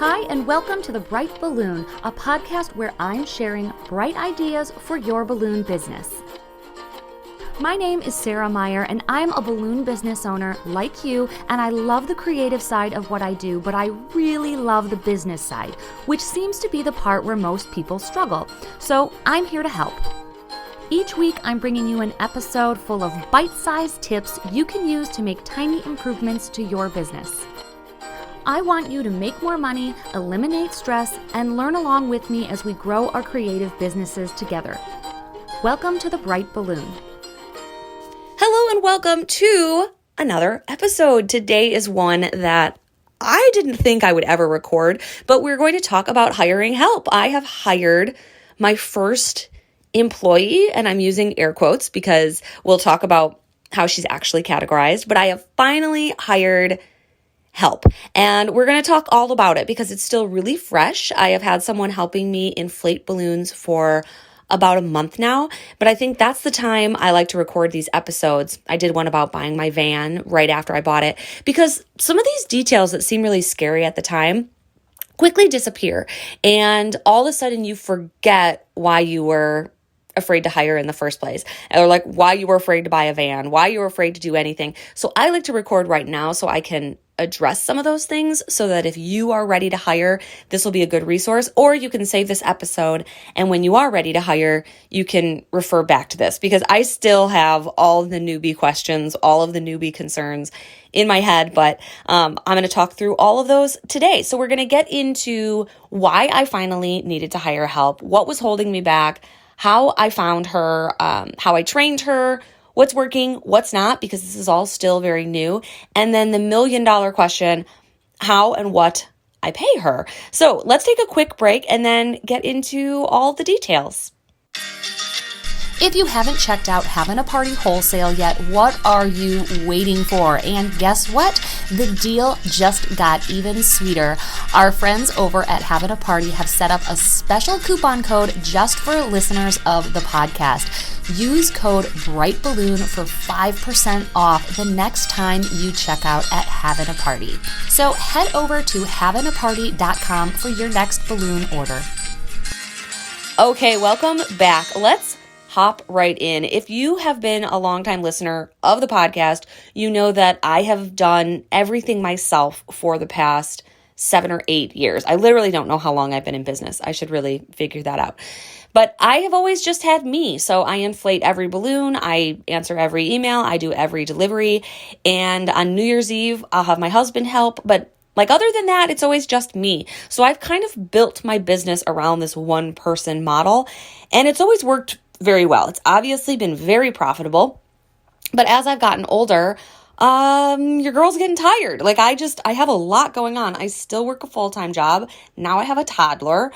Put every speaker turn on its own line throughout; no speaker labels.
Hi, and welcome to The Bright Balloon, a podcast where I'm sharing bright ideas for your balloon business. My name is Sarah Meyer, and I'm a balloon business owner like you, and I love the creative side of what I do, but I really love the business side, which seems to be the part where most people struggle. So I'm here to help. Each week, I'm bringing you an episode full of bite-sized tips you can use to make tiny improvements to your business. I want you to make more money, eliminate stress, and learn along with me as we grow our creative businesses together. Welcome to The Bright Balloon.
Hello and welcome to another episode. Today is one that I didn't think I would ever record, but we're going to talk about hiring help. I have hired my first employee, and I'm using air quotes because we'll talk about how she's actually categorized, but I have finally hired help. And we're going to talk all about it because it's still really fresh. I have had someone helping me inflate balloons for about a month now, but I think that's the time I like to record these episodes. I did one about buying my van right after I bought it because some of these details that seem really scary at the time quickly disappear. And all of a sudden you forget why you were afraid to hire in the first place, or like why you were afraid to buy a van, why you were afraid to do anything. So I like to record right now so I can address some of those things so that if you are ready to hire, this will be a good resource, or you can save this episode. And when you are ready to hire, you can refer back to this because I still have all the newbie questions, all of the newbie concerns in my head, but I'm going to talk through all of those today. So we're going to get into why I finally needed to hire help, what was holding me back, how I found her, how I trained her, what's working, what's not, because this is all still very new. And then the $1 million question, how and what I pay her. So let's take a quick break and then get into all the details.
If you haven't checked out Having a Party Wholesale yet, what are you waiting for? And guess what? The deal just got even sweeter. Our friends over at Having a Party have set up a special coupon code just for listeners of the podcast. Use code BRIGHTBALLOON for 5% off the next time you check out at Having a Party. So head over to havingaparty.com for your next balloon order.
Okay, welcome back. Let's hop right in. If you have been a longtime listener of the podcast, you know that I have done everything myself for the past 7 or 8 years. I literally don't know how long I've been in business. I should really figure that out. But I have always just had me. So I inflate every balloon, I answer every email, I do every delivery, and on New Year's Eve, I'll have my husband help, but other than that, it's always just me. So I've kind of built my business around this one person model, and it's always worked very well. It's obviously been very profitable, but as I've gotten older, your girl's getting tired. I have a lot going on. I still work a full-time job. Now I have a toddler.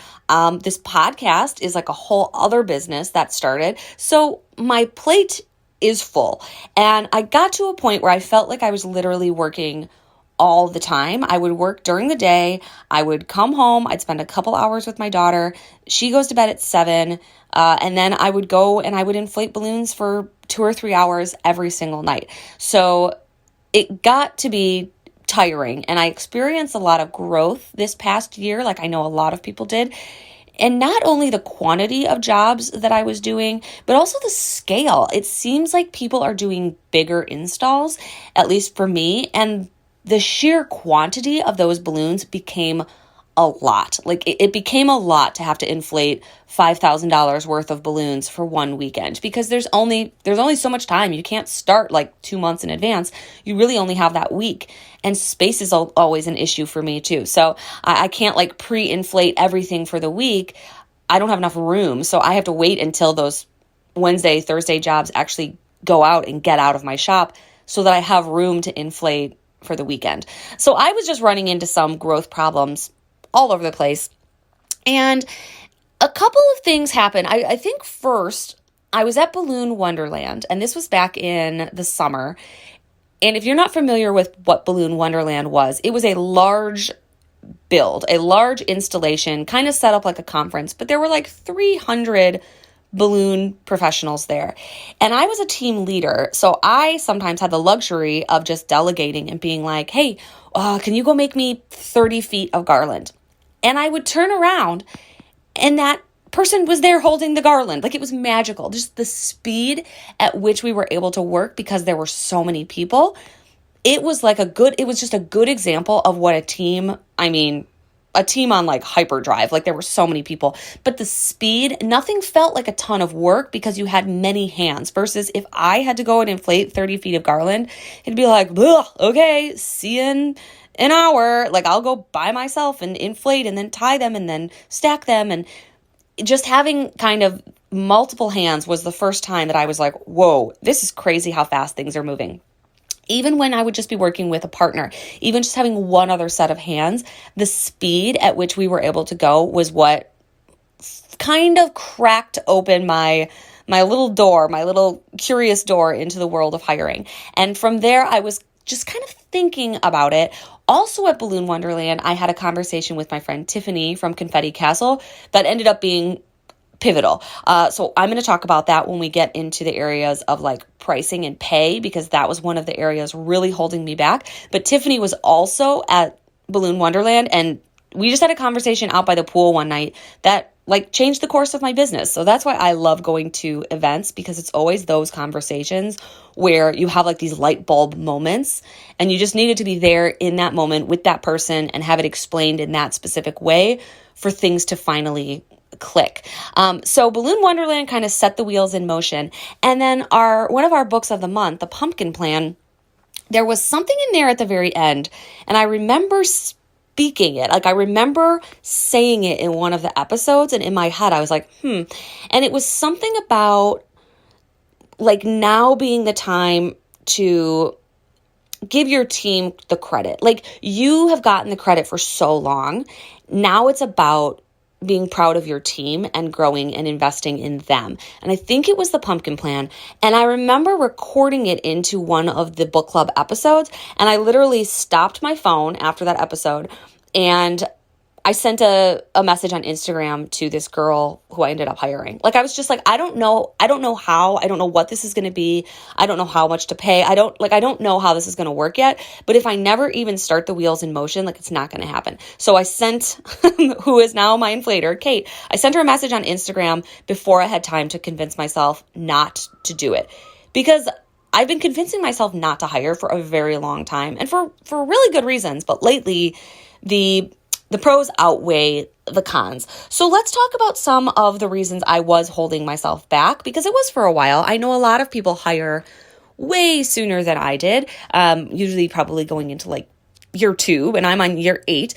This podcast is like a whole other business that started. So my plate is full. And I got to a point where I felt like I was literally working all the time. I would work during the day. I would come home. I'd spend a couple hours with my daughter. She goes to bed at 7. And then I would go and I would inflate balloons for 2 or 3 hours every single night. So it got to be tiring. And I experienced a lot of growth this past year, like I know a lot of people did. And not only the quantity of jobs that I was doing, but also the scale. It seems like people are doing bigger installs, at least for me. And the sheer quantity of those balloons became a lot. It became a lot to have to inflate $5,000 worth of balloons for one weekend because there's only so much time. You can't start 2 months in advance. You really only have that week. And space is always an issue for me too. So I can't pre-inflate everything for the week. I don't have enough room. So I have to wait until those Wednesday, Thursday jobs actually go out and get out of my shop so that I have room to inflate for the weekend. So I was just running into some growth problems all over the place. And a couple of things happened. I think first, I was at Balloon Wonderland, and this was back in the summer. And if you're not familiar with what Balloon Wonderland was, it was a large build, a large installation, kind of set up like a conference, but there were 300 balloon professionals there. And I was a team leader, so I sometimes had the luxury of just delegating and being like, hey, can you go make me 30 feet of garland? And I would turn around and that person was there holding the garland. Like, it was magical. Just the speed at which we were able to work because there were so many people. It was just a good example of what a team on like hyperdrive, like there were so many people, but the speed, nothing felt like a ton of work because you had many hands versus if I had to go and inflate 30 feet of garland, it'd be like, okay, see you in an hour. Like, I'll go by myself and inflate and then tie them and then stack them. And just having kind of multiple hands was the first time that I was like, whoa, this is crazy how fast things are moving. Even when I would just be working with a partner, even just having one other set of hands, the speed at which we were able to go was what kind of cracked open my little door, my little curious door into the world of hiring. And from there, I was just kind of thinking about it. Also at Balloon Wonderland, I had a conversation with my friend Tiffany from Confetti Castle that ended up being pivotal. So I'm going to talk about that when we get into the areas of like pricing and pay, because that was one of the areas really holding me back. But Tiffany was also at Balloon Wonderland, and we just had a conversation out by the pool one night that like changed the course of my business. So that's why I love going to events, because it's always those conversations where you have like these light bulb moments and you just needed to be there in that moment with that person and have it explained in that specific way for things to finally click. So Balloon Wonderland kind of set the wheels in motion. And then one of our books of the month, The Pumpkin Plan, there was something in there at the very end. And I remember speaking it. Like, I remember saying it in one of the episodes, and in my head, I was like, And it was something about like now being the time to give your team the credit. Like, you have gotten the credit for so long. Now it's about being proud of your team and growing and investing in them. And I think it was the Pumpkin Plan. And I remember recording it into one of the book club episodes. And I literally stopped my phone after that episode and I sent a message on Instagram to this girl who I ended up hiring. Like, I was just like, I don't know how, I don't know what this is going to be. I don't know how much to pay. I don't know how this is going to work yet. But if I never even start the wheels in motion, like, it's not going to happen. So I sent, who is now my inflator, Kate, I sent her a message on Instagram before I had time to convince myself not to do it. Because I've been convincing myself not to hire for a very long time, and for really good reasons. But lately, the pros outweigh the cons. So let's talk about some of the reasons I was holding myself back, because it was for a while. I know a lot of people hire way sooner than I did, usually probably going into like year 2, and I'm on year 8.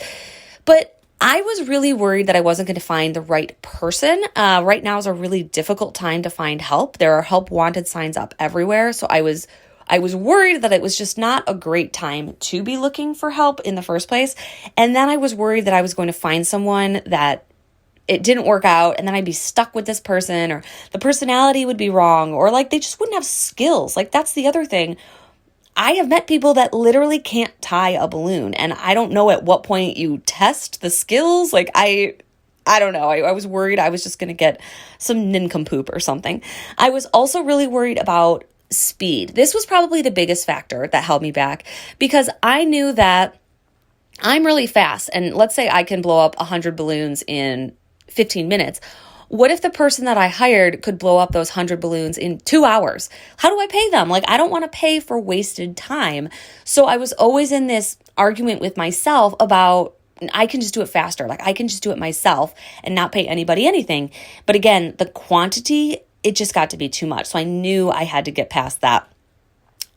But I was really worried that I wasn't going to find the right person. Right now is a really difficult time to find help. There are help wanted signs up everywhere. So I was worried that it was just not a great time to be looking for help in the first place. And then I was worried that I was going to find someone that it didn't work out, and then I'd be stuck with this person, or the personality would be wrong, or like they just wouldn't have skills. Like, that's the other thing. I have met people that literally can't tie a balloon, and I don't know at what point you test the skills. Like, I don't know. I was worried I was just going to get some nincompoop or something. I was also really worried about speed. This was probably the biggest factor that held me back, because I knew that I'm really fast. And let's say I can blow up 100 balloons in 15 minutes. What if the person that I hired could blow up those 100 balloons in 2 hours? How do I pay them? Like, I don't want to pay for wasted time. So I was always in this argument with myself about, I can just do it faster. Like, I can just do it myself and not pay anybody anything. But again, the quantity, it just got to be too much. So I knew I had to get past that.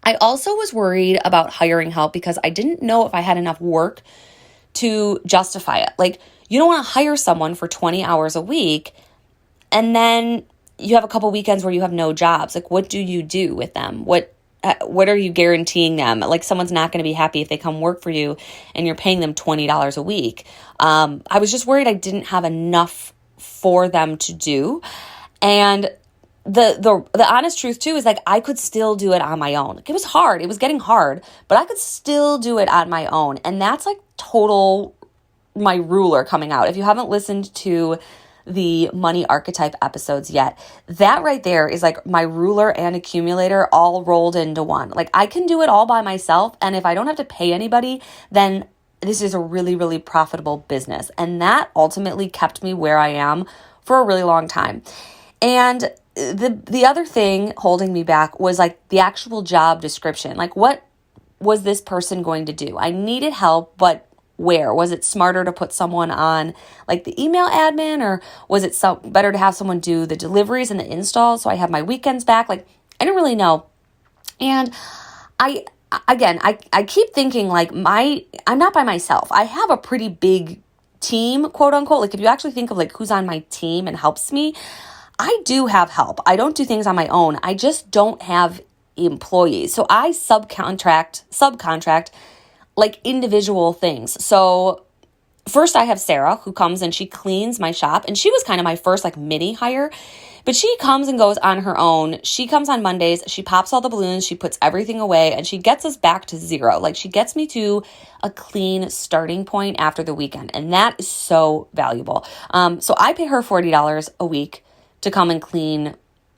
I also was worried about hiring help because I didn't know if I had enough work to justify it. Like, you don't want to hire someone for 20 hours a week and then you have a couple weekends where you have no jobs. Like, what do you do with them? What are you guaranteeing them? Like, someone's not going to be happy if they come work for you and you're paying them $20 a week. I was just worried I didn't have enough for them to do. And the honest truth too is, like, I could still do it on my own. Like, it was hard. It was getting hard, but I could still do it on my own. And that's like total my ruler coming out. If you haven't listened to the money archetype episodes yet, that right there is like my ruler and accumulator all rolled into one. Like, I can do it all by myself. And if I don't have to pay anybody, then this is a really, really profitable business. And that ultimately kept me where I am for a really long time. And the other thing holding me back was like the actual job description. Like, what was this person going to do? I needed help, but where? Was it smarter to put someone on like the email admin, or was it better to have someone do the deliveries and the installs so I have my weekends back? Like, I didn't really know. And I keep thinking like I'm not by myself. I have a pretty big team, quote unquote. Like, if you actually think of like who's on my team and helps me, I do have help. I don't do things on my own. I just don't have employees. So I subcontract like individual things. So first I have Sarah, who comes and she cleans my shop, and she was kind of my first like mini hire, but she comes and goes on her own. She comes on Mondays, she pops all the balloons, she puts everything away, and she gets us back to zero. Like, she gets me to a clean starting point after the weekend, and that is so valuable. So I pay her $40 a week to come and clean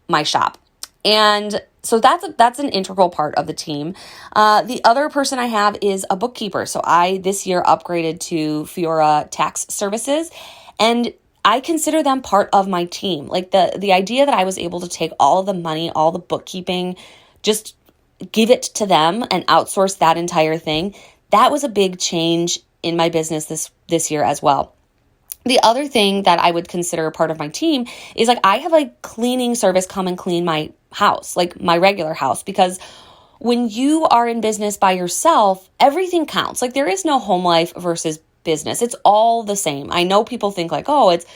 my shop. And so that's an integral part of the team. The other person I have is a bookkeeper. So I this year upgraded to Fiora Tax Services, and I consider them part of my team. Like, the idea that I was able to take all of the money, all the bookkeeping, just give it to them and outsource that entire thing, that was a big change in my business this year as well. The other thing that I would consider part of my team is like, I have a cleaning service come and clean my house, like my regular house, because when you are in business by yourself, everything counts. Like, there is no home life versus business. It's all the same. I know people think like, oh, it's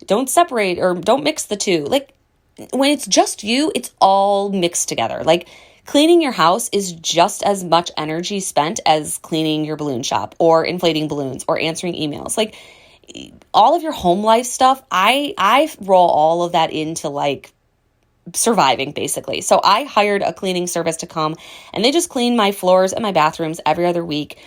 don't separate or don't mix the two. Like, when it's just you, it's all mixed together. Like, cleaning your house is just as much energy spent as cleaning your balloon shop or inflating balloons or answering emails. Like, all of your home life stuff, I roll all of that into like surviving, basically. So I hired a cleaning service to come, and they just clean my floors and my bathrooms every other week.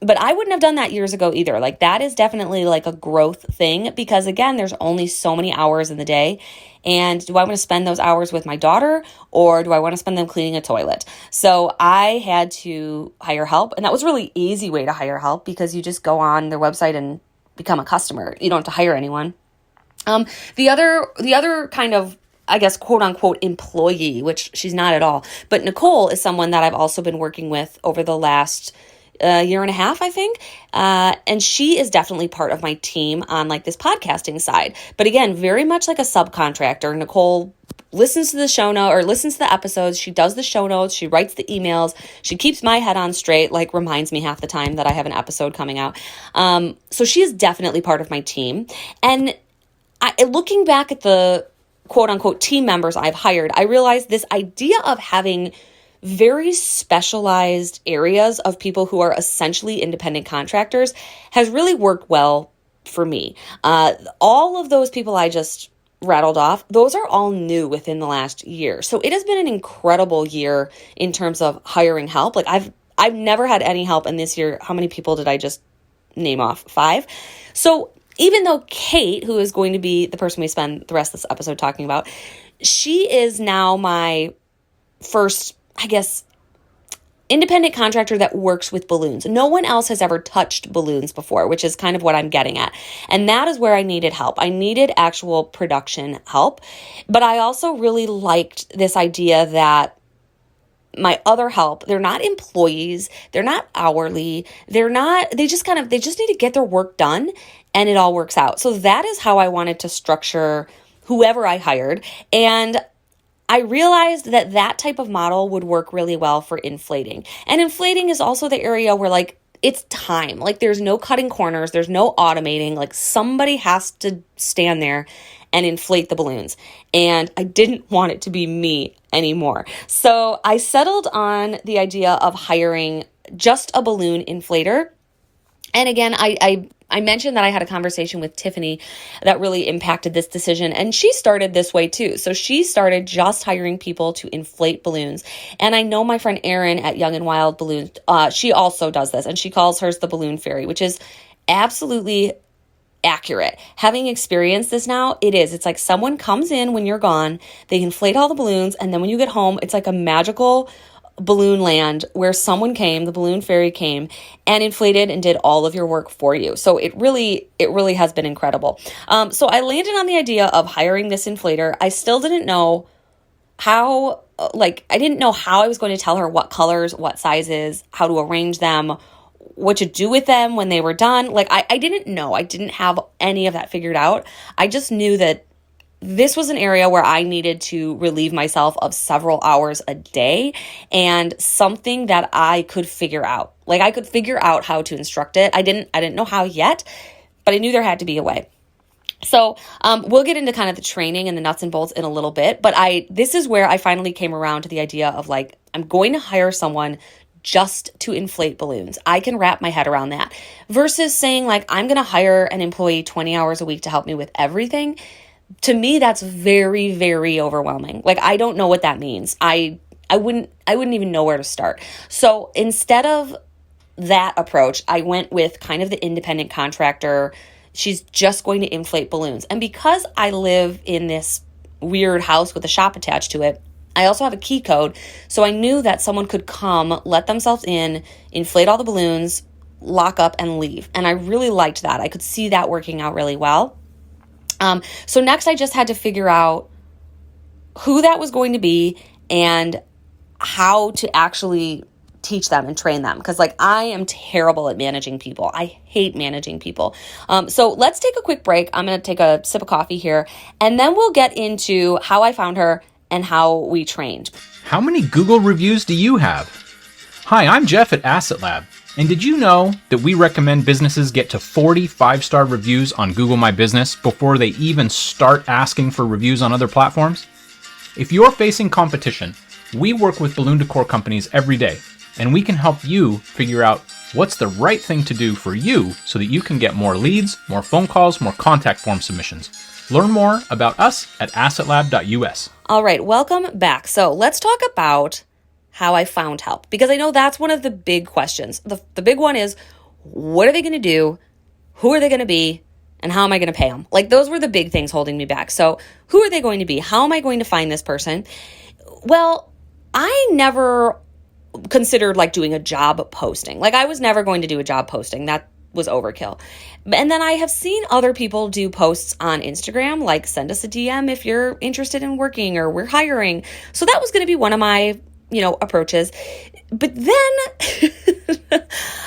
But I wouldn't have done that years ago either. Like, that is definitely like a growth thing, because again, there's only so many hours in the day. And do I want to spend those hours with my daughter, or do I want to spend them cleaning a toilet? So I had to hire help, and that was a really easy way to hire help, because you just go on their website and become a customer. You don't have to hire anyone. The other kind of, I guess, quote unquote employee, which she's not at all, but Nicole is someone that I've also been working with over the last year and a half, I think. And she is definitely part of my team on like this podcasting side. But again, very much like a subcontractor. Nicole listens to the show note or listens to the episodes. She does the show notes. She writes the emails. She keeps my head on straight, like reminds me half the time that I have an episode coming out. So she is definitely part of my team. And looking back at the quote unquote team members I've hired, I realized this idea of having very specialized areas of people who are essentially independent contractors has really worked well for me. All of those people I just rattled off, those are all new within the last year. So it has been an incredible year in terms of hiring help. Like, I've never had any help, and this year, how many people did I just name off? 5. So even though Kate, who is going to be the person we spend the rest of this episode talking about, she is now my first, I guess, independent contractor that works with balloons. No one else has ever touched balloons before, which is kind of what I'm getting at. And that is where I needed help. I needed actual production help. But I also really liked this idea that my other help, they're not employees, they're not hourly, they just need to get their work done, and it all works out. So that is how I wanted to structure whoever I hired. And I realized that type of model would work really well for inflating. And inflating is also the area where like it's time. Like, there's no cutting corners, there's no automating. Like, somebody has to stand there and inflate the balloons. And I didn't want it to be me anymore. So I settled on the idea of hiring just a balloon inflator. And again, I mentioned that I had a conversation with Tiffany that really impacted this decision, and she started this way too. So she started just hiring people to inflate balloons. And I know my friend Erin at Young and Wild Balloons, she also does this, and she calls hers the balloon fairy, which is absolutely accurate. Having experienced this now, it's like someone comes in when you're gone, they inflate all the balloons, and then when you get home, it's like a magical balloon land where someone came, the balloon fairy came and inflated and did all of your work for you. So it really has been incredible. So I landed on the idea of hiring this inflator. I still didn't know how, I didn't know how I was going to tell her what colors, what sizes, how to arrange them, what to do with them when they were done. I didn't know. I didn't have any of that figured out. I just knew that this was an area where I needed to relieve myself of several hours a day and something that I could figure out. I could figure out how to instruct it. I didn't know how yet, but I knew there had to be a way. So we'll get into kind of the training and the nuts and bolts in a little bit, but this is where I finally came around to the idea of I'm going to hire someone just to inflate balloons. I can wrap my head around that versus saying I'm going to hire an employee 20 hours a week to help me with everything. To me, that's very, very overwhelming. I don't know what that means. I wouldn't even know where to start. So instead of that approach, I went with kind of the independent contractor. She's just going to inflate balloons. And because I live in this weird house with a shop attached to it, I also have a key code. So I knew that someone could come, let themselves in, inflate all the balloons, lock up, and leave. And I really liked that. I could see that working out really well. So next I just had to figure out who that was going to be and how to actually teach them and train them. Because I am terrible at managing people. I hate managing people. So let's take a quick break. I'm going to take a sip of coffee here and then we'll get into how I found her and how we trained.
How many Google reviews do you have? Hi, I'm Jeff at Asset Lab. And did you know that we recommend businesses get to 40 5-star reviews on Google My Business before they even start asking for reviews on other platforms? If you're facing competition, we work with balloon decor companies every day, and we can help you figure out what's the right thing to do for you so that you can get more leads, more phone calls, more contact form submissions. Learn more about us at assetlab.us.
All right, welcome back. So let's talk about how I found help, because I know that's one of the big questions. The big one is, what are they going to do? Who are they going to be? And how am I going to pay them? Those were the big things holding me back. So who are they going to be? How am I going to find this person? Well, I never considered doing a job posting. I was never going to do a job posting. That was overkill. And then I have seen other people do posts on Instagram, send us a DM if you're interested in working or we're hiring. So that was going to be one of my approaches. But then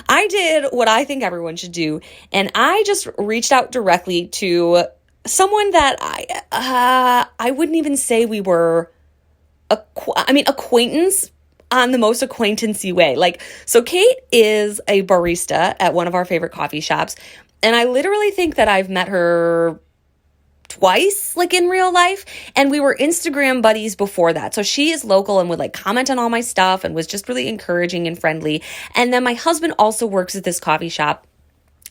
I did what I think everyone should do. And I just reached out directly to someone that I wouldn't even say we were, acquaintance on the most acquaintancy way. So Kate is a barista at one of our favorite coffee shops. And I literally think that I've met her twice, in real life. And we were Instagram buddies before that. So she is local and would comment on all my stuff and was just really encouraging and friendly. And then my husband also works at this coffee shop.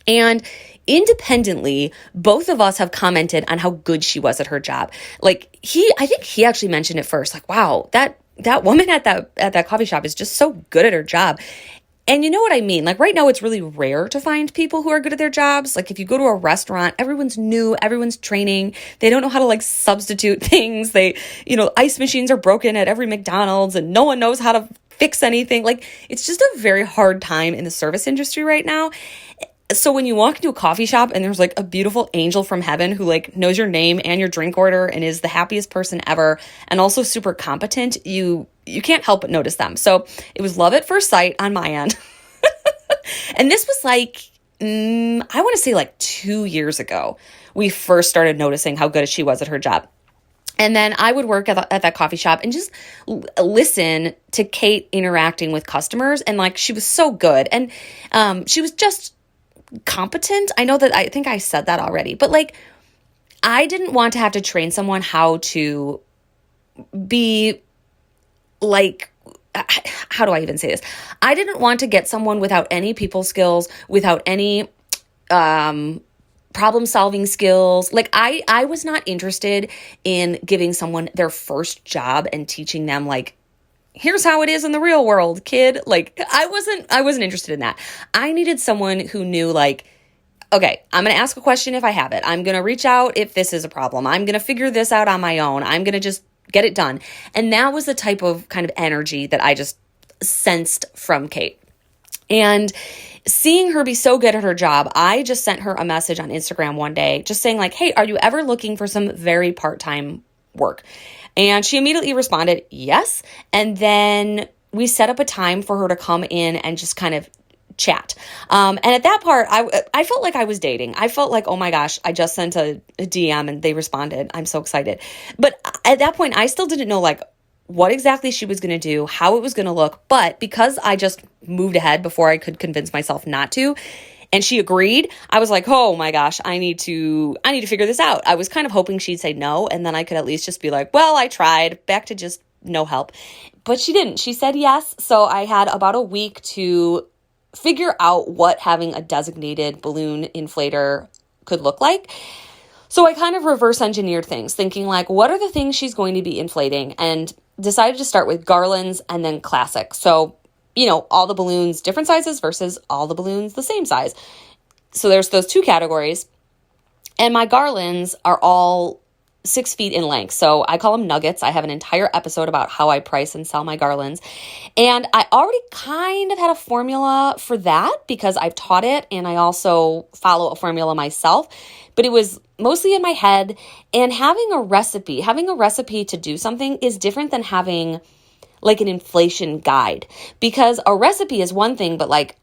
And independently, both of us have commented on how good she was at her job. I think he actually mentioned it first, wow, that woman at that coffee shop is just so good at her job. And you know what I mean? Right now, it's really rare to find people who are good at their jobs. If you go to a restaurant, everyone's new, everyone's training. They don't know how to substitute things. Ice machines are broken at every McDonald's and no one knows how to fix anything. It's just a very hard time in the service industry right now. So when you walk into a coffee shop and there's a beautiful angel from heaven who knows your name and your drink order and is the happiest person ever and also super competent, you can't help but notice them. So it was love at first sight on my end. And this was I want to say 2 years ago, we first started noticing how good she was at her job. And then I would work at that coffee shop and just listen to Kate interacting with customers. And she was so good. And she was just competent. I think I said that already, but I didn't want to have to train someone how to be how do I even say this? I didn't want to get someone without any people skills, without any problem solving skills. I was not interested in giving someone their first job and teaching them here's how it is in the real world, kid. I wasn't interested in that. I needed someone who knew okay, I'm going to ask a question if I have it. I'm going to reach out if this is a problem. I'm going to figure this out on my own. I'm going to just get it done. And that was the type of kind of energy that sensed from Kate. And seeing her be so good at her job, I just sent her a message on Instagram one day just saying like, hey, are you ever looking for some very part-time work? And she immediately responded, yes. And then we set up a time for her to come in and just kind of chat. And at that part, I felt like I was dating. I felt like, oh my gosh, I just sent a DM and they responded. I'm so excited. But at that point, I still didn't know like what exactly she was going to do, how it was going to look. But because I just moved ahead before I could convince myself not to, and she agreed, I was like, oh my gosh, I need to figure this out. I was kind of hoping she'd say no, and then I could at least just be like, well, I tried, back to just no help. But she didn't. She said yes. So I had about a week to figure out what having a designated balloon inflator could look like. So I kind of reverse engineered things, thinking like, what are the things she's going to be inflating? And decided to start with garlands and then classic. So, all the balloons different sizes versus all the balloons the same size. So there's those two categories. And my garlands are all 6 feet in length. So I call them nuggets. I have an entire episode about how I price and sell my garlands. And I already kind of had a formula for that because I've taught it and I also follow a formula myself. But it was mostly in my head. And having a recipe to do something is different than having like an inflation guide, because a recipe is one thing, but like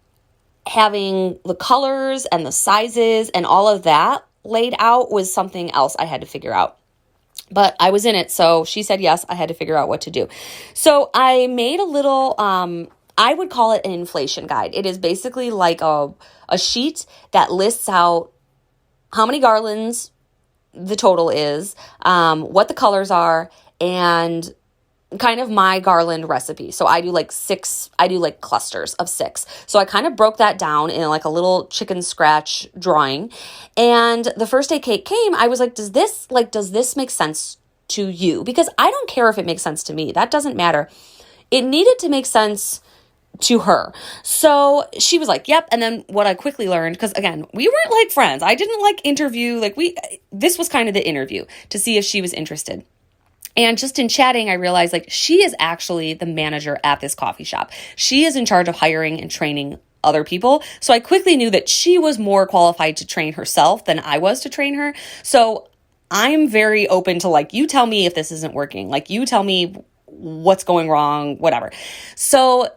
having the colors and the sizes and all of that laid out was something else I had to figure out. But I was in it, so she said yes, I had to figure out what to do. So I made a little, I would call it an inflation guide. It is basically like a sheet that lists out how many garlands the total is, what the colors are, and kind of my garland recipe. So I do like clusters of 6. So I kind of broke that down in like a little chicken scratch drawing. And the first day Kate came, I was like, does this make sense to you? Because I don't care if it makes sense to me. That doesn't matter. It needed to make sense to her. So she was like, yep. And then what I quickly learned, because again, we weren't like friends. I didn't like interview, this was kind of the interview to see if she was interested. And just in chatting, I realized like she is actually the manager at this coffee shop. She is in charge of hiring and training other people. So I quickly knew that she was more qualified to train herself than I was to train her. So I'm very open to like, you tell me if this isn't working. Like you tell me what's going wrong, whatever. So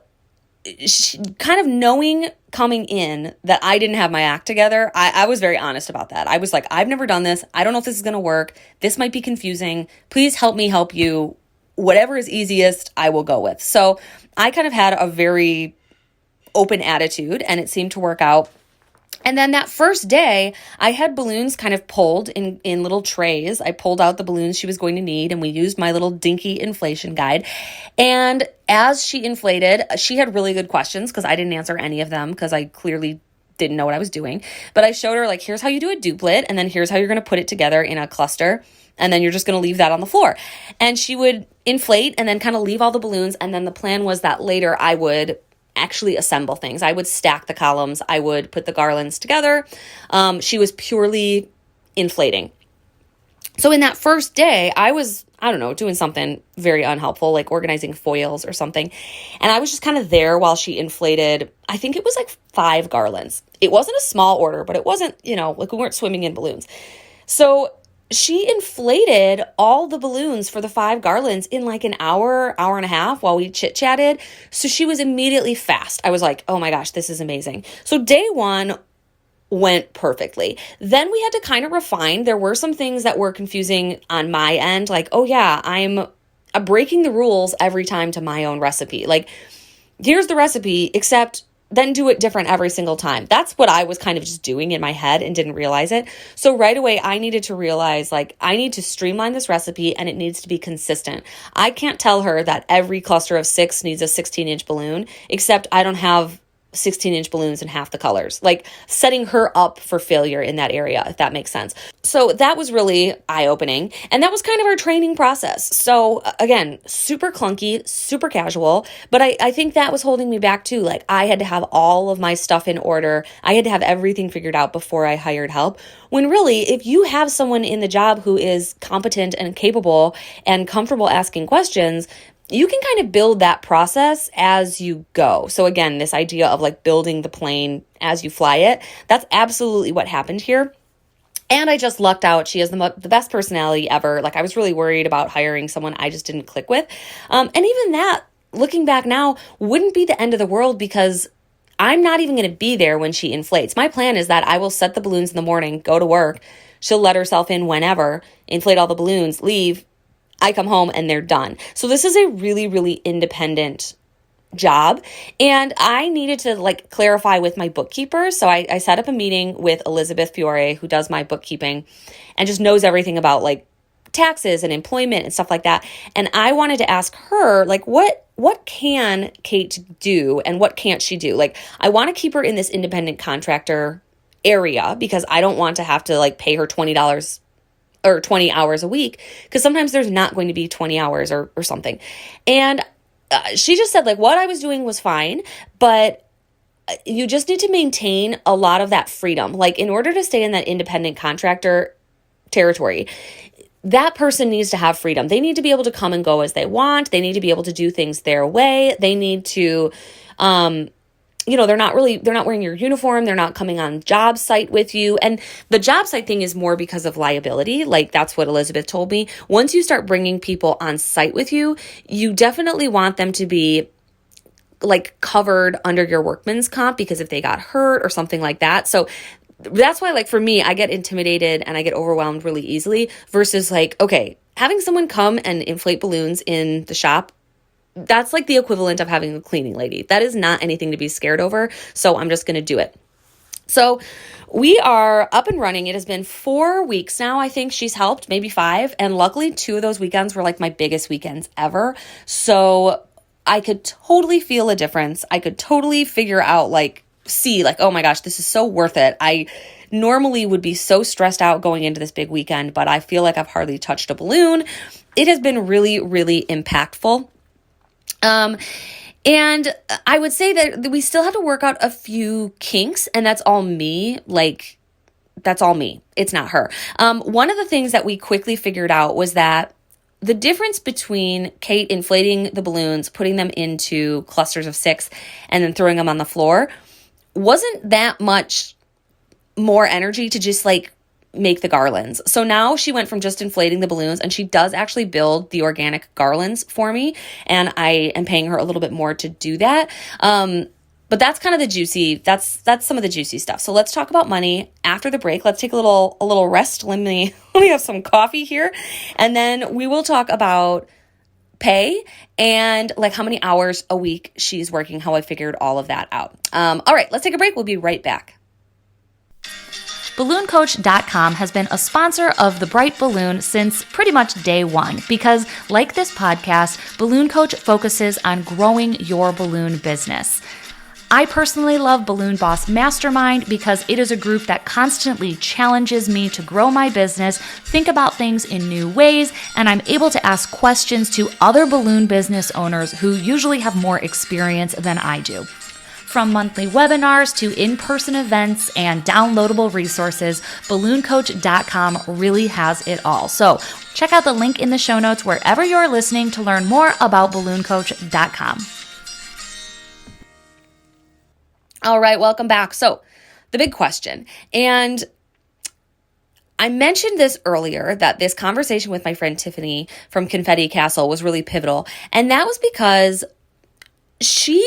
she, kind of knowing coming in that I didn't have my act together, I was very honest about that. I was like, I've never done this. I don't know if this is going to work. This might be confusing. Please help me help you. Whatever is easiest, I will go with. So I kind of had a very open attitude and it seemed to work out. And then that first day, I had balloons kind of pulled in little trays. I pulled out the balloons she was going to need, and we used my little dinky inflation guide. And as she inflated, she had really good questions because I didn't answer any of them because I clearly didn't know what I was doing. But I showed her, like, here's how you do a duplet, and then here's how you're going to put it together in a cluster, and then you're just going to leave that on the floor. And she would inflate and then kind of leave all the balloons, and then the plan was that later I would actually assemble things. I would stack the columns. I would put the garlands together. She was purely inflating. So in that first day, I was, doing something very unhelpful, like organizing foils or something. And I was just kind of there while she inflated, I think it was like 5 garlands. It wasn't a small order, but it wasn't, like we weren't swimming in balloons. So she inflated all the balloons for the 5 garlands in like an hour and a half while we chit-chatted. So she was immediately fast. I was like, oh my gosh, this is amazing. So day 1 went perfectly. Then we had to kind of refine. There were some things that were confusing on my end. Like, oh yeah, I'm breaking the rules every time to my own recipe. Like, here's the recipe, except then do it different every single time. That's what I was kind of just doing in my head and didn't realize it. So right away, I needed to realize, like, I need to streamline this recipe and it needs to be consistent. I can't tell her that every cluster of 6 needs a 16-inch balloon, except I don't have 16-inch balloons in half the colors, like setting her up for failure in that area, if that makes sense. So that was really eye-opening. And that was kind of our training process. So again, super clunky, super casual, but I think that was holding me back too. Like I had to have all of my stuff in order. I had to have everything figured out before I hired help. When really, if you have someone in the job who is competent and capable and comfortable asking questions, you can kind of build that process as you go. So again, this idea of like building the plane as you fly it, that's absolutely what happened here. And I just lucked out. She has the best personality ever. Like I was really worried about hiring someone I just didn't click with. And even that, looking back now, wouldn't be the end of the world because I'm not even going to be there when she inflates. My plan is that I will set the balloons in the morning, go to work. She'll let herself in whenever, inflate all the balloons, leave. I come home and they're done. So this is a really, really independent job. And I needed to like clarify with my bookkeeper. So I set up a meeting with Elizabeth Fiore, who does my bookkeeping and just knows everything about like taxes and employment and stuff like that. And I wanted to ask her, like, what can Kate do and what can't she do? Like, I want to keep her in this independent contractor area because I don't want to have to like pay her $20 or 20 hours a week, because sometimes there's not going to be 20 hours or something. And she just said like what I was doing was fine, but you just need to maintain a lot of that freedom. Like in order to stay in that independent contractor territory, that person needs to have freedom. They need to be able to come and go as they want. They need to be able to do things their way. They need to, they're not wearing your uniform. They're not coming on job site with you. And the job site thing is more because of liability. Like that's what Elizabeth told me. Once you start bringing people on site with you, you definitely want them to be like covered under your workman's comp because if they got hurt or something like that. So that's why, like, for me, I get intimidated and I get overwhelmed really easily versus like, okay, having someone come and inflate balloons in the shop, that's like the equivalent of having a cleaning lady. That is not anything to be scared over. So I'm just going to do it. So we are up and running. It has been 4 weeks now. I think she's helped, maybe 5. And luckily 2 of those weekends were like my biggest weekends ever. So I could totally feel a difference. I could totally figure out see oh my gosh, this is so worth it. I normally would be so stressed out going into this big weekend, but I feel like I've hardly touched a balloon. It has been really, really impactful. And I would say that we still have to work out a few kinks, and that's all me. Like, that's all me. It's not her. One of the things that we quickly figured out was that the difference between Kate inflating the balloons, putting them into clusters of 6, and then throwing them on the floor wasn't that much more energy to just like make the garlands. So now she went from just inflating the balloons, and she does actually build the organic garlands for me. And I am paying her a little bit more to do that. But that's kind of that's some of the juicy stuff. So let's talk about money after the break. Let's take a little rest. Let me have some coffee here. And then we will talk about pay and like how many hours a week she's working, how I figured all of that out. All right, let's take a break. We'll be right back.
BalloonCoach.com has been a sponsor of the Bright Balloon since pretty much day one because, like this podcast, Balloon Coach focuses on growing your balloon business. I personally love Balloon Boss Mastermind because it is a group that constantly challenges me to grow my business, think about things in new ways, and I'm able to ask questions to other balloon business owners who usually have more experience than I do. From monthly webinars to in-person events and downloadable resources, BalloonCoach.com really has it all. So check out the link in the show notes wherever you're listening to learn more about BalloonCoach.com.
All right, welcome back. So the big question, and I mentioned this earlier, that this conversation with my friend Tiffany from Confetti Castle was really pivotal. And that was because she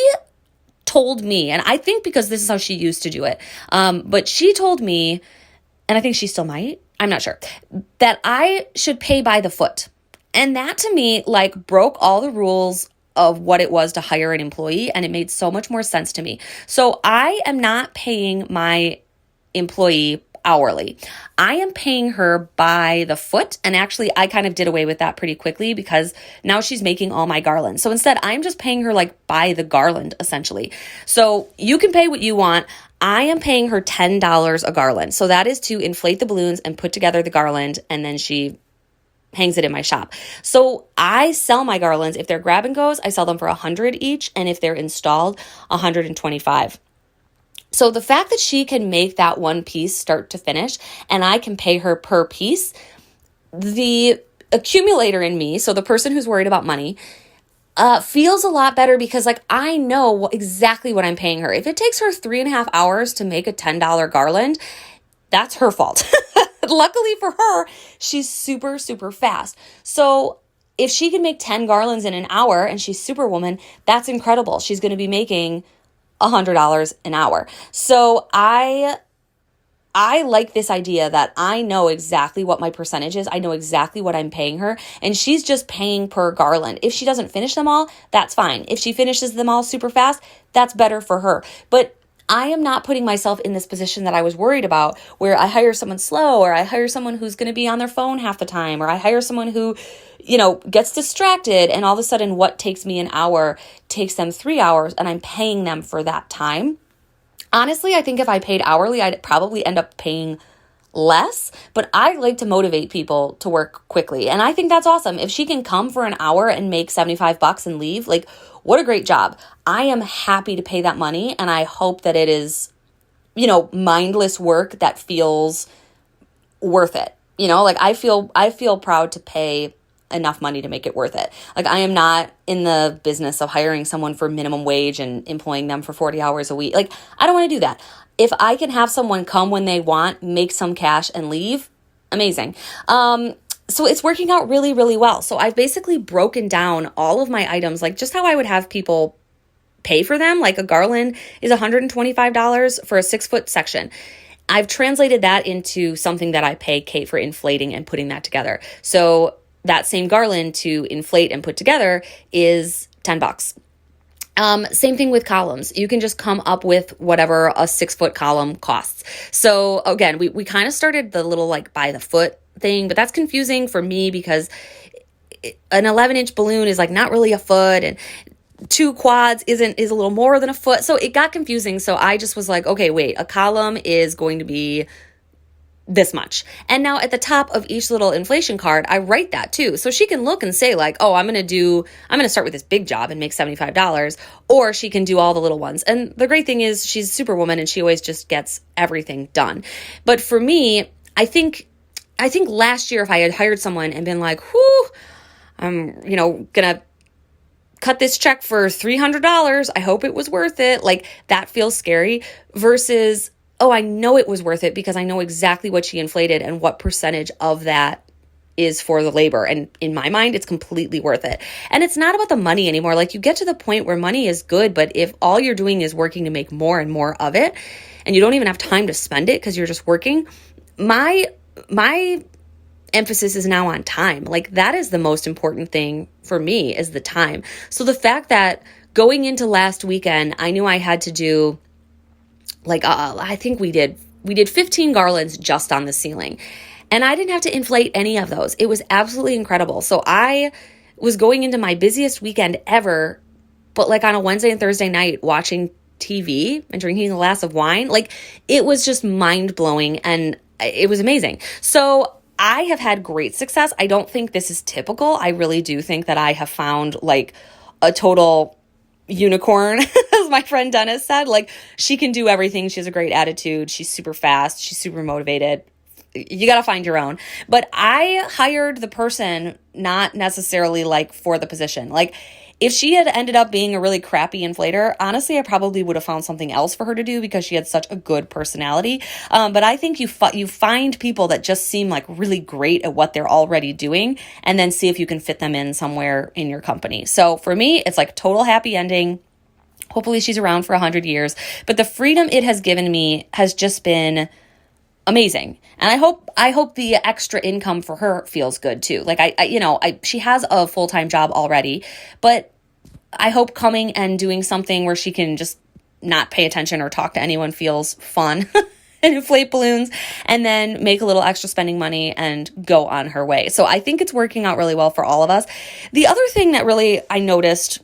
told me, and I think because this is how she used to do it, but she told me, and I think she still might, I'm not sure, that I should pay by the foot. And that to me like broke all the rules of what it was to hire an employee, and it made so much more sense to me. So I am not paying my employee hourly. I am paying her by the foot, and actually I kind of did away with that pretty quickly because now she's making all my garlands. So instead I'm just paying her like by the garland essentially. So you can pay what you want. I am paying her $10 a garland. So that is to inflate the balloons and put together the garland, and then she hangs it in my shop. So I sell my garlands. If they're grab and goes, I sell them for $100 each. And if they're installed, $125. So the fact that she can make that one piece start to finish and I can pay her per piece, the accumulator in me, so the person who's worried about money, feels a lot better because like I know exactly what I'm paying her. If it takes her 3.5 hours to make a $10 garland, that's her fault. Luckily for her, she's super, super fast. So if she can make 10 garlands in an hour and she's Superwoman, that's incredible. She's going to be making $100 an hour. So I like this idea that I know exactly what my percentage is. I know exactly what I'm paying her, and she's just paying per garland. If she doesn't finish them all, that's fine. If she finishes them all super fast, that's better for her. But I am not putting myself in this position that I was worried about where I hire someone slow, or I hire someone who's going to be on their phone half the time, or I hire someone who, gets distracted, and all of a sudden what takes me an hour takes them 3 hours, and I'm paying them for that time. Honestly, I think if I paid hourly, I'd probably end up paying less, but I like to motivate people to work quickly. And I think that's awesome. If she can come for an hour and make $75 and leave, like, what a great job. I am happy to pay that money, and I hope that it is, mindless work that feels worth it. Like I feel proud to pay enough money to make it worth it. Like I am not in the business of hiring someone for minimum wage and employing them for 40 hours a week. Like I don't want to do that. If I can have someone come when they want, make some cash and leave, amazing. So it's working out really, really well. So I've basically broken down all of my items, like just how I would have people pay for them. Like a garland is $125 for a 6-foot section. I've translated that into something that I pay Kate for inflating and putting that together. So that same garland to inflate and put together is $10. Same thing with columns. You can just come up with whatever a 6-foot column costs. So again, we kind of started the little like by the foot thing, but that's confusing for me because an 11-inch balloon is like not really a foot, and 2 quads is a little more than a foot. So it got confusing. So I just was like, okay, wait, a column is going to be this much. And now at the top of each little inflation card, I write that too. So she can look and say like, oh, I'm going to start with this big job and make $75, or she can do all the little ones. And the great thing is she's Superwoman and she always just gets everything done. But for me, I think last year if I had hired someone and been like, whew, I'm, going to cut this check for $300. I hope it was worth it. Like that feels scary versus, oh, I know it was worth it because I know exactly what she inflated and what percentage of that is for the labor. And in my mind, it's completely worth it. And it's not about the money anymore. Like you get to the point where money is good, but if all you're doing is working to make more and more of it, and you don't even have time to spend it because you're just working, my emphasis is now on time. Like that is the most important thing for me is the time. So the fact that going into last weekend, I knew I had to do like, I think we did 15 garlands just on the ceiling, and I didn't have to inflate any of those. It was absolutely incredible. So I was going into my busiest weekend ever, but like on a Wednesday and Thursday night watching TV and drinking a glass of wine, like it was just mind blowing and it was amazing. So I have had great success. I don't think this is typical. I really do think that I have found like a total unicorn, as my friend Dennis said. Like she can do everything. She has a great attitude. She's super fast. She's super motivated. You got to find your own. But I hired the person not necessarily like for the position. Like if she had ended up being a really crappy inflator, honestly, I probably would have found something else for her to do because she had such a good personality. But I think you find people that just seem like really great at what they're already doing, and then see if you can fit them in somewhere in your company. So for me, it's like total happy ending. Hopefully she's around for 100 years. But the freedom it has given me has just been amazing. And I hope the extra income for her feels good too. Like she has a full-time job already, but I hope coming and doing something where she can just not pay attention or talk to anyone feels fun and inflate balloons and then make a little extra spending money and go on her way. So I think it's working out really well for all of us. The other thing that really I noticed,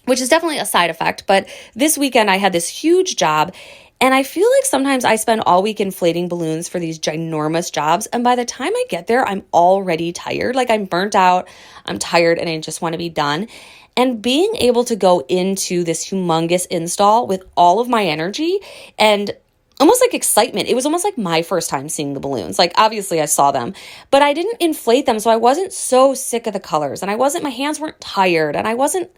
which is definitely a side effect, but this weekend I had this huge job. And I feel like sometimes I spend all week inflating balloons for these ginormous jobs. And by the time I get there, I'm already tired. Like I'm burnt out, I'm tired, and I just want to be done. And being able to go into this humongous install with all of my energy and almost like excitement. It was almost like my first time seeing the balloons. Like, obviously I saw them, but I didn't inflate them. So I wasn't so sick of the colors, and my hands weren't tired, and I wasn't,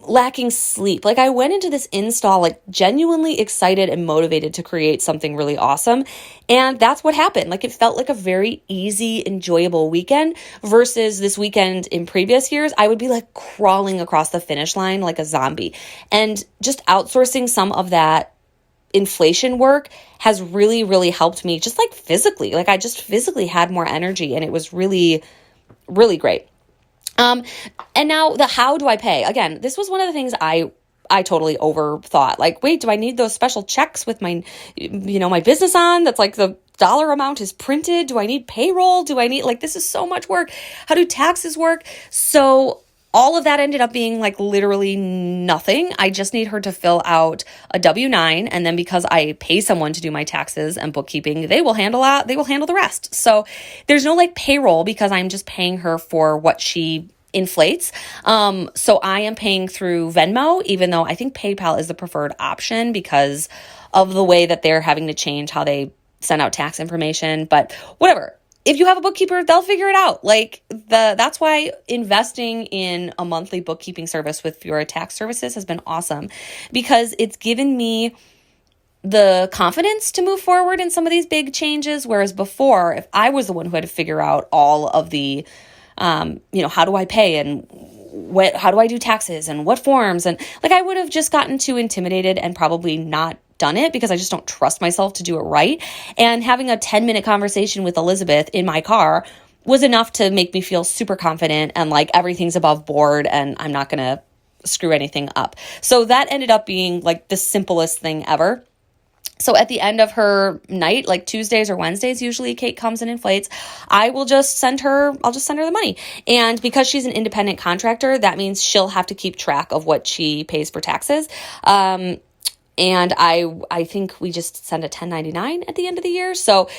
lacking sleep. Like, I went into this install like genuinely excited and motivated to create something really awesome. And that's what happened. Like, it felt like a very easy, enjoyable weekend versus this weekend in previous years. I would be like crawling across the finish line like a zombie. And just outsourcing some of that inflation work has really, really helped me just like physically. Like, I just physically had more energy, and it was really, really great. And now the how do I pay? Again, this was one of the things I totally overthought. Like, wait, do I need those special checks with my, my business on? That's like the dollar amount is printed. Do I need payroll? Do I need, like, this is so much work. How do taxes work? So all of that ended up being like literally nothing. I just need her to fill out a W-9. And then because I pay someone to do my taxes and bookkeeping, they will handle the rest. So there's no like payroll because I'm just paying her for what she inflates. So I am paying through Venmo, even though I think PayPal is the preferred option because of the way that they're having to change how they send out tax information. But whatever. If you have a bookkeeper, they'll figure it out. Like, that's why investing in a monthly bookkeeping service with your tax services has been awesome, because it's given me the confidence to move forward in some of these big changes. Whereas before, if I was the one who had to figure out all of the, how do I pay and how do I do taxes and what forms, and like, I would have just gotten too intimidated and probably not done it because I just don't trust myself to do it right. And having a 10-minute conversation with Elizabeth in my car was enough to make me feel super confident and like everything's above board and I'm not going to screw anything up. So that ended up being like the simplest thing ever. So at the end of her night, like Tuesdays or Wednesdays, usually Kate comes and inflates. I'll just send her the money. And because she's an independent contractor, that means she'll have to keep track of what she pays for taxes. And I think we just send a 1099 at the end of the year. So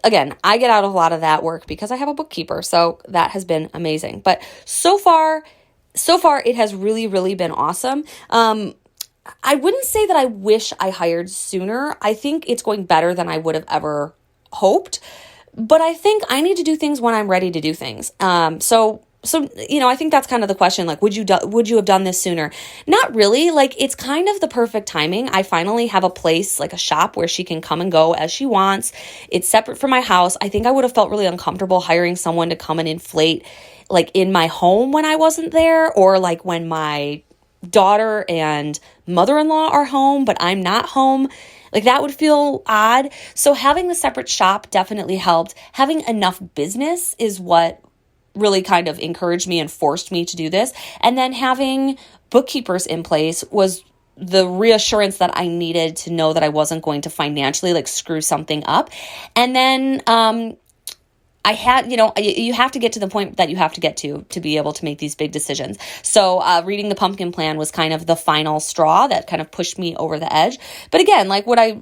again, I get out of a lot of that work because I have a bookkeeper. So that has been amazing. But so far it has really, really been awesome. I wouldn't say that I wish I hired sooner. I think it's going better than I would have ever hoped. But I think I need to do things when I'm ready to do things. So I think that's kind of the question. Like, would you have done this sooner? Not really. Like, it's kind of the perfect timing. I finally have a place, like a shop where she can come and go as she wants. It's separate from my house. I think I would have felt really uncomfortable hiring someone to come and inflate like in my home when I wasn't there, or like when my daughter and mother-in-law are home, but I'm not home. Like, that would feel odd. So having the separate shop definitely helped. Having enough business is what really kind of encouraged me and forced me to do this. And then having bookkeepers in place was the reassurance that I needed to know that I wasn't going to financially like screw something up. And then I had, you have to get to the point that you have to get to be able to make these big decisions. So reading the pumpkin plan was kind of the final straw that kind of pushed me over the edge. But again, like, would I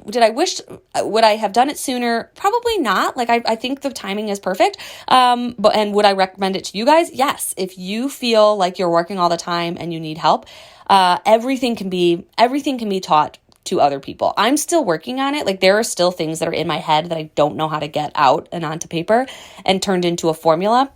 have done it sooner? Probably not. Like, I think the timing is perfect. And would I recommend it to you guys? Yes. If you feel like you're working all the time and you need help, everything can be taught to other people. I'm still working on it. Like, there are still things that are in my head that I don't know how to get out and onto paper and turned into a formula.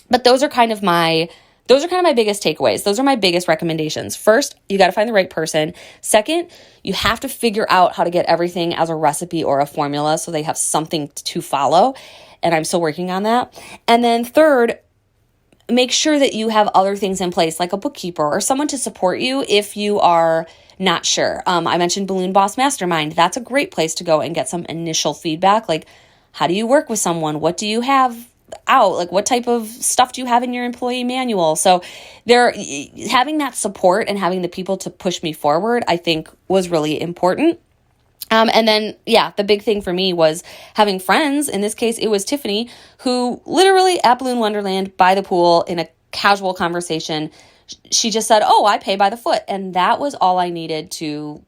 But those are kind of my biggest takeaways. Those are my biggest recommendations. First, you got to find the right person. Second, you have to figure out how to get everything as a recipe or a formula so they have something to follow. And I'm still working on that. And then third, make sure that you have other things in place, like a bookkeeper or someone to support you if you are not sure. I mentioned Balloon Boss Mastermind. That's a great place to go and get some initial feedback. Like, how do you work with someone? What do you have out? Like, what type of stuff do you have in your employee manual? So having that support and having the people to push me forward, I think, was really important. And then, the big thing for me was having friends. In this case, it was Tiffany, who literally at Balloon Wonderland by the pool in a casual conversation, she just said, "Oh, I pay by the foot." And that was all I needed to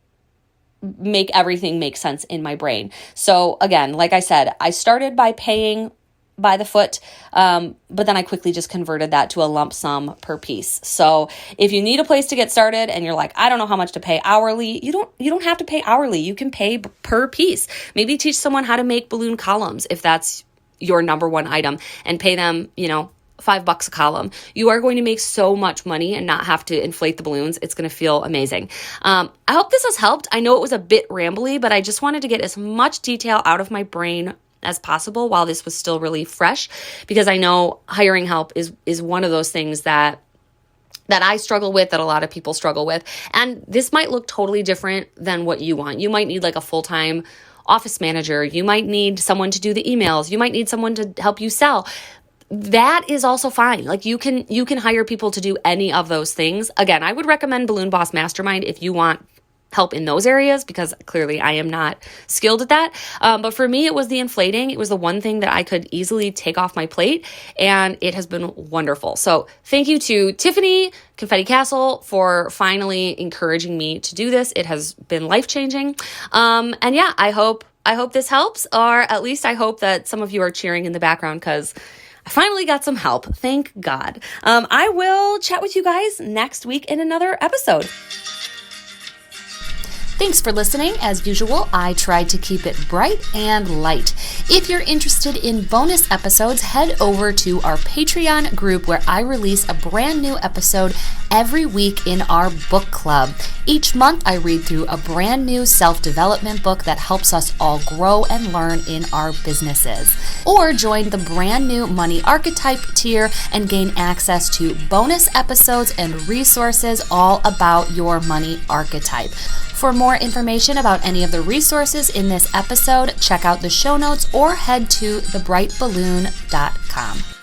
make everything make sense in my brain. So again, like I said, I started by paying by the foot, but then I quickly just converted that to a lump sum per piece. So if you need a place to get started and you're like, I don't know how much to pay hourly, you don't have to pay hourly. You can pay per piece. Maybe teach someone how to make balloon columns if that's your number one item, and pay them, $5 a column. You are going to make so much money and not have to inflate the balloons. It's going to feel amazing. I hope this has helped. I know it was a bit rambly, but I just wanted to get as much detail out of my brain as possible while this was still really fresh, because I know hiring help is one of those things that I struggle with, that a lot of people struggle with. And this might look totally different than what you want. You might need like a full-time office manager. You might need someone to do the emails. You might need someone to help you sell. That is also fine. Like you can hire people to do any of those things. Again, I would recommend Balloon Boss Mastermind if you want help in those areas, because clearly I am not skilled at that. But for me, it was the inflating. It was the one thing that I could easily take off my plate, and it has been wonderful. So thank you to Tiffany Confetti Castle for finally encouraging me to do this. It has been life-changing. And yeah, I hope this helps, or at least I hope that some of you are cheering in the background, because I finally got some help. Thank God. I will chat with you guys next week in another episode.
Thanks for listening. As usual, I tried to keep it bright and light. If you're interested in bonus episodes, head over to our Patreon group, where I release a brand new episode every week in our book club. Each month, I read through a brand new self-development book that helps us all grow and learn in our businesses. Or join the brand new Money Archetype tier and gain access to bonus episodes and resources all about your money archetype. For more information about any of the resources in this episode, check out the show notes or head to thebrightballoon.com.